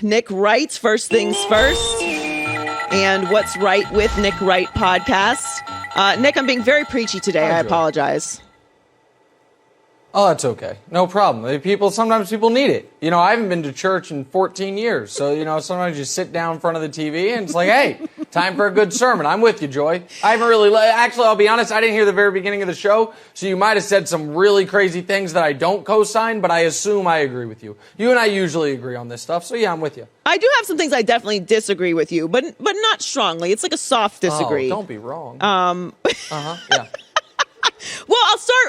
Nick Wright, First Things First, and What's Right with Nick Wright podcast. Nick, I'm being very preachy today. I apologize. Oh, that's okay. No problem. Sometimes people need it. You know, I haven't been to church in 14 years. So, you know, sometimes you sit down in front of the TV and it's like, hey, time for a good sermon. I'm with you, Joy. I haven't really, actually, I'll be honest, I didn't hear the very beginning of the show. So you might have said some really crazy things that I don't co-sign, but I assume I agree with you. You and I usually agree on this stuff. So yeah, I'm with you. I do have some things I definitely disagree with you, but not strongly. It's like a soft disagree. Oh, don't be wrong. Yeah. Well,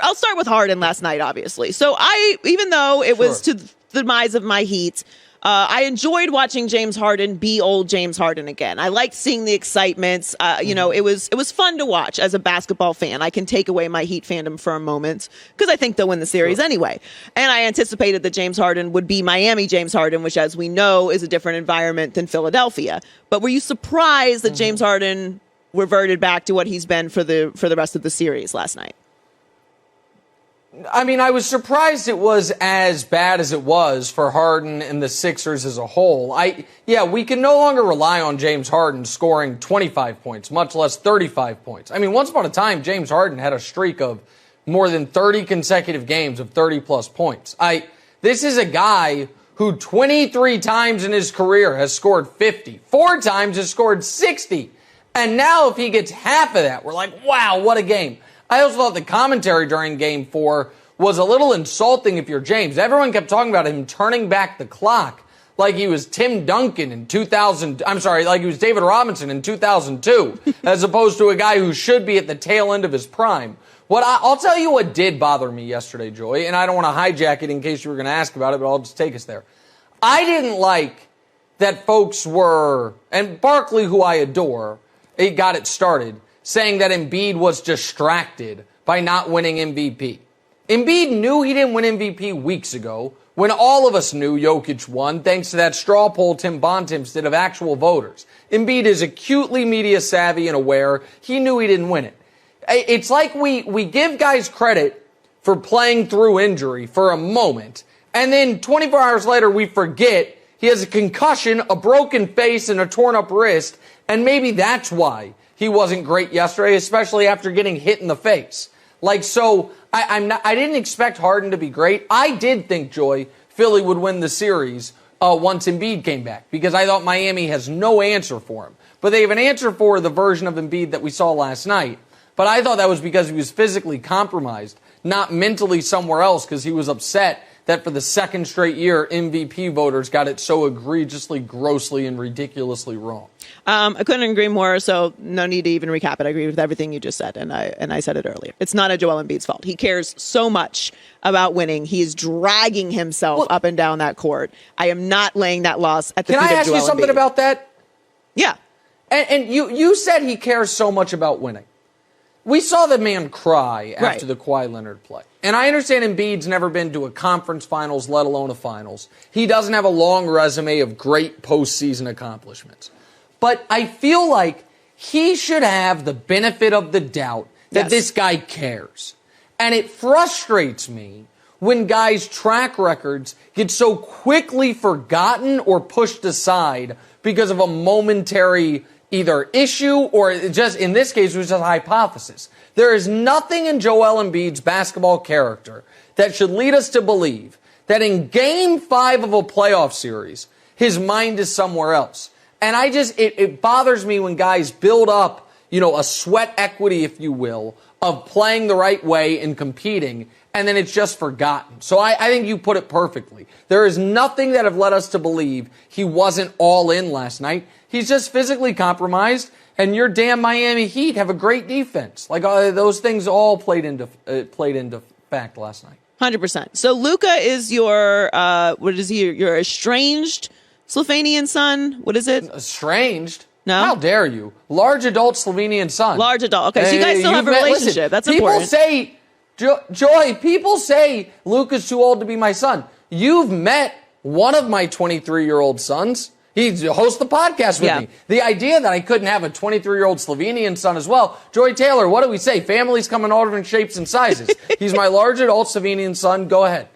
I'll start with Harden last night, obviously. So even though it was to the demise of my Heat, I enjoyed watching James Harden be old James Harden again. I liked seeing the excitement. You know, it was fun to watch as a basketball fan. I can take away my Heat fandom for a moment because I think they'll win the series anyway. And I anticipated that James Harden would be Miami James Harden, which, as we know, is a different environment than Philadelphia. But were you surprised that James Harden reverted back to what he's been for the rest of the series last night? I mean, I was surprised it was as bad as it was for Harden and the Sixers as a whole. We can no longer rely on James Harden scoring 25 points, much less 35 points. I mean, once upon a time, James Harden had a streak of more than 30 consecutive games of 30-plus points. This is a guy who 23 times in his career has scored 50, 4 times has scored 60. And now if he gets half of that, we're like, wow, what a game. I also thought the commentary during Game 4 was a little insulting if you're James. Everyone kept talking about him turning back the clock like he was Tim Duncan in 2000. I'm sorry, like he was David Robinson in 2002, as opposed to a guy who should be at the tail end of his prime. I'll tell you what did bother me yesterday, Joy, and I don't want to hijack it in case you were going to ask about it, but I'll just take us there. I didn't like that folks were, and Barkley, who I adore, he got it started, saying that Embiid was distracted by not winning MVP. Embiid knew he didn't win MVP weeks ago when all of us knew Jokic won thanks to that straw poll Tim Bontemps did of actual voters. Embiid is acutely media savvy and aware. He knew he didn't win it. It's like we give guys credit for playing through injury for a moment, and then 24 hours later we forget he has a concussion, a broken face, and a torn up wrist, and maybe that's why he wasn't great yesterday, especially after getting hit in the face. I didn't expect Harden to be great. I did think, Joy, Philly would win the series once Embiid came back because I thought Miami has no answer for him. But they have an answer for the version of Embiid that we saw last night. But I thought that was because he was physically compromised, not mentally somewhere else because he was upset that for the second straight year, MVP voters got it so egregiously, grossly, and ridiculously wrong. I couldn't agree more, so no need to even recap it. I agree with everything you just said, and I said it earlier. It's not a Joel Embiid's fault. He cares so much about winning. He is dragging himself up and down that court. I am not laying that loss at the feet of Joel Embiid. Can I ask you something about that? Yeah. And you said he cares so much about winning. We saw the man cry after the Kawhi Leonard play. And I understand Embiid's never been to a conference finals, let alone a finals. He doesn't have a long resume of great postseason accomplishments. But I feel like he should have the benefit of the doubt that this guy cares. And it frustrates me when guys' track records get so quickly forgotten or pushed aside because of a momentary either issue or just, in this case, it was just a hypothesis. There is nothing in Joel Embiid's basketball character that should lead us to believe that in Game 5 of a playoff series, his mind is somewhere else. And it bothers me when guys build up, a sweat equity, if you will, of playing the right way and competing, and then it's just forgotten. So I think you put it perfectly. There is nothing that have led us to believe he wasn't all in last night. He's just physically compromised, and your damn Miami Heat have a great defense. Those things all played into fact last night. 100%. So Luka is your your estranged Slovenian son? What is it? Estranged? No. How dare you? Large adult Slovenian son. Large adult. Okay, so you guys still have a relationship. That's important. People say, Joy, people say Luka's too old to be my son. You've met one of my 23-year-old sons. He hosts the podcast with me. The idea that I couldn't have a 23-year-old Slovenian son as well. Joy Taylor, what do we say? Families come in all different shapes and sizes. He's my large adult Slovenian son. Go ahead.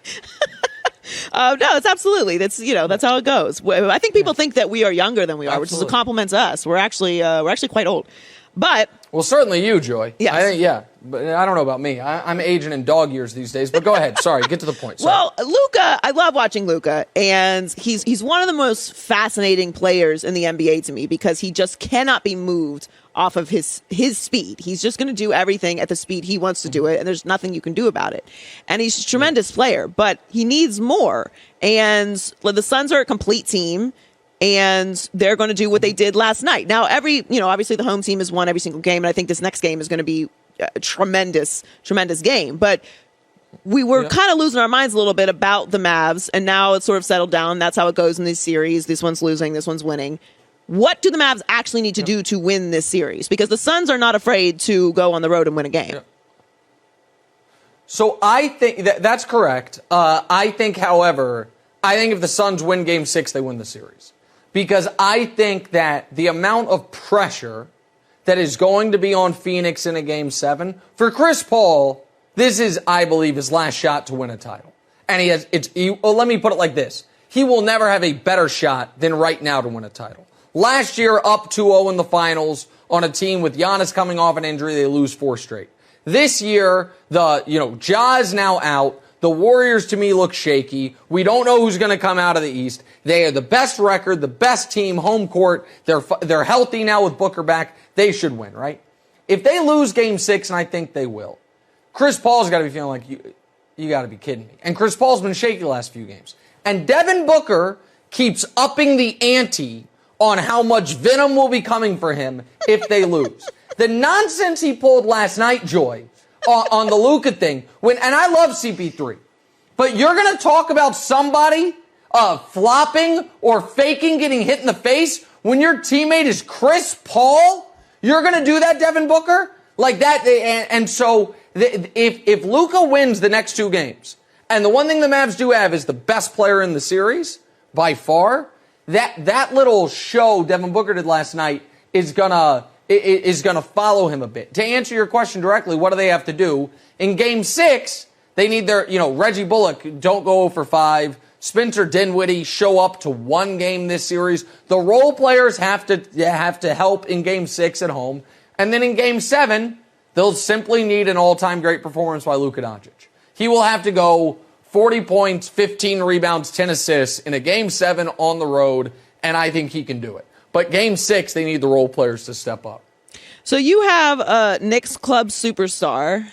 No, it's absolutely. That's how it goes. I think people think that we are younger than we are, which is a compliment to us. We're actually quite old. But well, certainly you, Joy. Yes. I think, but I don't know about me. I'm aging in dog years these days. But go ahead. Sorry, get to the point. Sorry. Well, Luka, I love watching Luka, and he's one of the most fascinating players in the NBA to me because he just cannot be moved off of his speed. He's just going to do everything at the speed he wants to do it, and there's nothing you can do about it. And he's a tremendous player, but he needs more. And the Suns are a complete team, and they're going to do what they did last night. Now, obviously the home team has won every single game, and I think this next game is going to be a tremendous game. But we were kind of losing our minds a little bit about the Mavs, and now it's sort of settled down. That's how it goes in these series. This one's losing, this one's winning. What do the Mavs actually need to do to win this series? Because the Suns are not afraid to go on the road and win a game. Yeah. So I think that's correct. I think, however, if the Suns win Game 6, they win the series. Because I think that the amount of pressure that is going to be on Phoenix in a Game 7, for Chris Paul, this is, I believe, his last shot to win a title. And let me put it like this. He will never have a better shot than right now to win a title. Last year, up 2-0 in the finals on a team with Giannis coming off an injury, they lose 4 straight. This year, Ja is now out. The Warriors, to me, look shaky. We don't know who's going to come out of the East. They are the best record, the best team, home court. They're healthy now with Booker back. They should win, right? If they lose Game 6, and I think they will, Chris Paul's got to be feeling like, you got to be kidding me. And Chris Paul's been shaky the last few games. And Devin Booker keeps upping the ante on how much venom will be coming for him if they lose. The nonsense he pulled last night, Joy, on the Luka thing, and I love CP3, but you're going to talk about somebody flopping or faking getting hit in the face when your teammate is Chris Paul? You're going to do that, Devin Booker? Like that? And so if Luka wins the next 2 games, and the one thing the Mavs do have is the best player in the series, by far, that little show Devin Booker did last night is gonna follow him a bit. To answer your question directly, what do they have to do? In Game 6, they need their, Reggie Bullock, don't go 0-for-5. Spencer Dinwiddie show up to 1 game this series. The role players have to help in Game 6 at home. And then in Game 7, they'll simply need an all-time great performance by Luka Dončić. He will have to go 40 points, 15 rebounds, 10 assists in a Game 7 on the road, and I think he can do it. But Game 6, they need the role players to step up. So you have Knicks club superstar.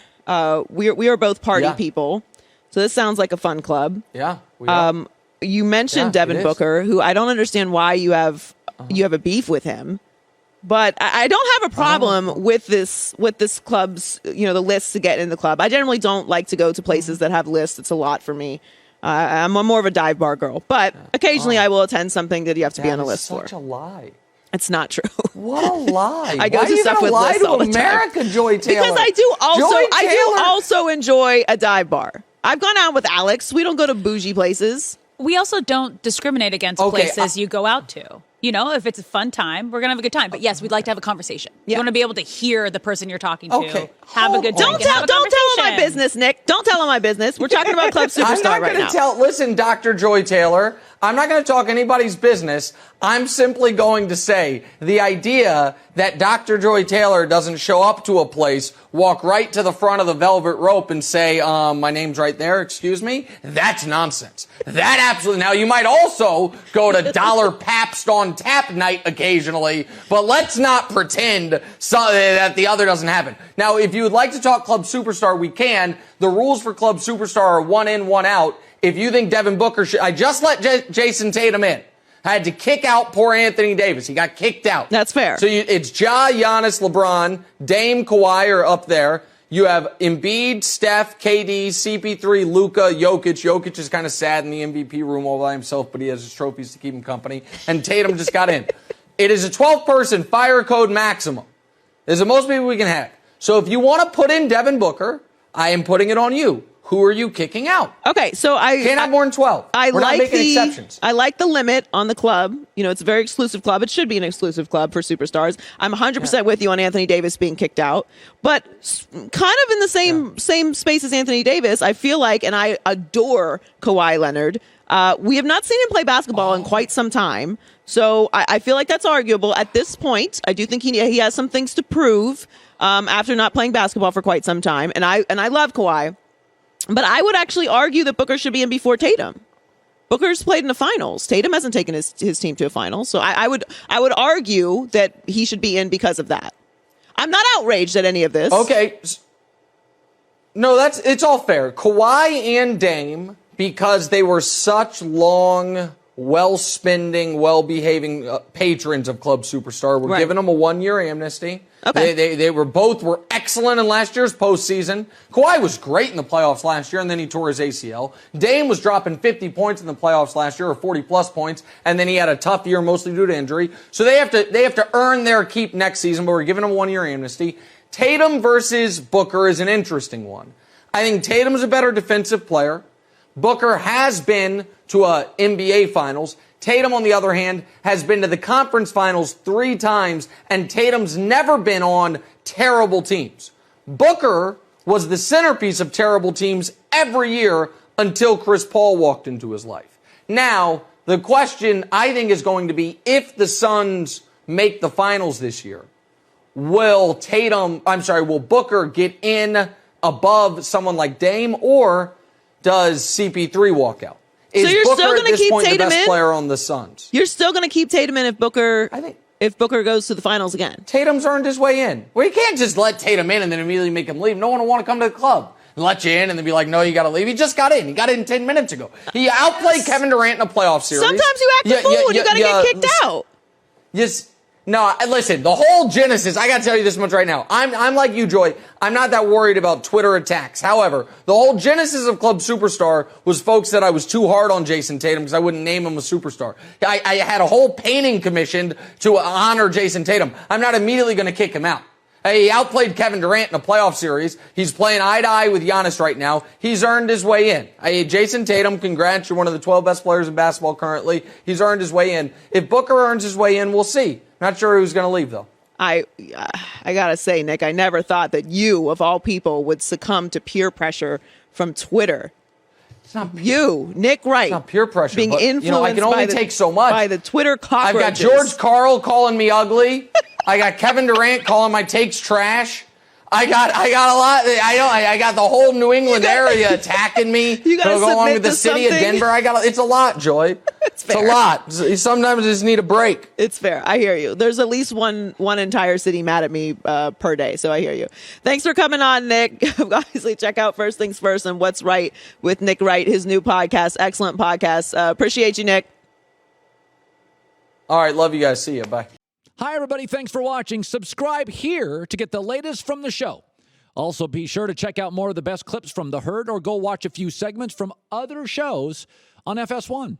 We are both party people. So this sounds like a fun club. Yeah, we are. You mentioned Devin Booker, who I don't understand why you have a beef with him. But I don't have a problem with this club's, the lists to get in the club. I generally don't like to go to places that have lists. It's a lot for me. I'm more of a dive bar girl. But occasionally I will attend something that you have to be on a list for. Such a lie. It's not true. What a lie. I go to stuff with lists all the time. America, Joy Taylor? Because I do also enjoy a dive bar. I've gone out with Alex. We don't go to bougie places. We also don't discriminate against places you go out to. If it's a fun time, we're going to have a good time. But yes, we'd like to have a conversation. You want to be able to hear the person you're talking to. Have a good time. Don't tell him my business, Nick. Don't tell him my business. We're talking about Club Superstar right now. Listen, Dr. Joy Taylor, I'm not going to talk anybody's business. I'm simply going to say the idea that Dr. Joy Taylor doesn't show up to a place, walk right to the front of the velvet rope and say, my name's right there, excuse me, that's nonsense. That absolutely. Now, you might also go to Dollar Pabst on Tap night occasionally, but let's not pretend that the other doesn't happen. Now, if you would like to talk Club Superstar, we can. The rules for Club Superstar are 1 in, 1 out. If you think Devin Booker should, I just let Jason Tatum in. I had to kick out poor Anthony Davis. He got kicked out. That's fair. So it's Ja, Giannis, LeBron, Dame, Kawhi are up there. You have Embiid, Steph, KD, CP3, Luka, Jokic. Jokic is kind of sad in the MVP room all by himself, but he has his trophies to keep him company. And Tatum just got in. It is a 12-person fire code maximum. There's the most people we can have. So if you want to put in Devin Booker, I am putting it on you. Who are you kicking out? Okay, so can't have more than 12. We're not making exceptions. I like the limit on the club. It's a very exclusive club. It should be an exclusive club for superstars. I'm 100% with you on Anthony Davis being kicked out, but kind of in the same space as Anthony Davis, I feel like, and I adore Kawhi Leonard. We have not seen him play basketball in quite some time. So I feel like that's arguable at this point. I do think he has some things to prove after not playing basketball for quite some time. And I love Kawhi. But I would actually argue that Booker should be in before Tatum. Booker's played in the finals. Tatum hasn't taken his team to a final. So I would argue that he should be in because of that. I'm not outraged at any of this. Okay. No, it's all fair. Kawhi and Dame, because they were such long, well-spending, well-behaving patrons of Club Superstar, we're giving them a 1-year amnesty. Okay. They were excellent in last year's postseason. Kawhi was great in the playoffs last year, and then he tore his ACL. Dame was dropping 50 points in the playoffs last year, or 40-plus points, and then he had a tough year, mostly due to injury. So they have to earn their keep next season, but we're giving them a 1-year amnesty. Tatum versus Booker is an interesting one. I think Tatum's a better defensive player. Booker has been to a NBA Finals. Tatum, on the other hand, has been to the conference finals 3 times, and Tatum's never been on terrible teams. Booker was the centerpiece of terrible teams every year until Chris Paul walked into his life. Now, the question, I think, is going to be, if the Suns make the finals this year, will Booker get in above someone like Dame, or does CP3 walk out? So you're Booker still going to keep point, Tatum the best in? player on the Suns. You're still going to keep Tatum in if Booker goes to the finals again. Tatum's earned his way in. Well, you can't just let Tatum in and then immediately make him leave. No one will want to come to the club and let you in and then be like, no, you got to leave. He just got in. He got in 10 minutes ago. He outplayed Kevin Durant in a playoff series. Sometimes you act a fool and you got to get kicked out. Yes. No, listen, the whole genesis, I got to tell you this much right now. I'm like you, Joy. I'm not that worried about Twitter attacks. However, the whole genesis of Club Superstar was folks that I was too hard on Jason Tatum because I wouldn't name him a superstar. I had a whole painting commissioned to honor Jason Tatum. I'm not immediately going to kick him out. He outplayed Kevin Durant in a playoff series. He's playing eye-to-eye with Giannis right now. He's earned his way in. Jason Tatum, congrats. You're one of the 12 best players in basketball currently. He's earned his way in. If Booker earns his way in, we'll see. Not sure who's going to leave, though. I got to say, Nick, I never thought that you, of all people, would succumb to peer pressure from Twitter. It's not you, Nick Wright. It's not peer pressure, being but, influenced I can only take so much. By the Twitter cockroaches. I've got George Karl calling me ugly. I got Kevin Durant calling my takes trash. I got a lot. I got the whole New England area attacking me. You got to go along with the city of Denver. It's a lot, Joy. It's a lot. Sometimes I just need a break. It's fair. I hear you. There's at least one entire city mad at me per day. So I hear you. Thanks for coming on, Nick. Obviously, check out First Things First and What's Right with Nick Wright, his new podcast. Excellent podcast. Appreciate you, Nick. All right. Love you guys. See you. Bye. Hi, everybody. Thanks for watching. Subscribe here to get the latest from the show. Also, be sure to check out more of the best clips from The Herd or go watch a few segments from other shows on FS1.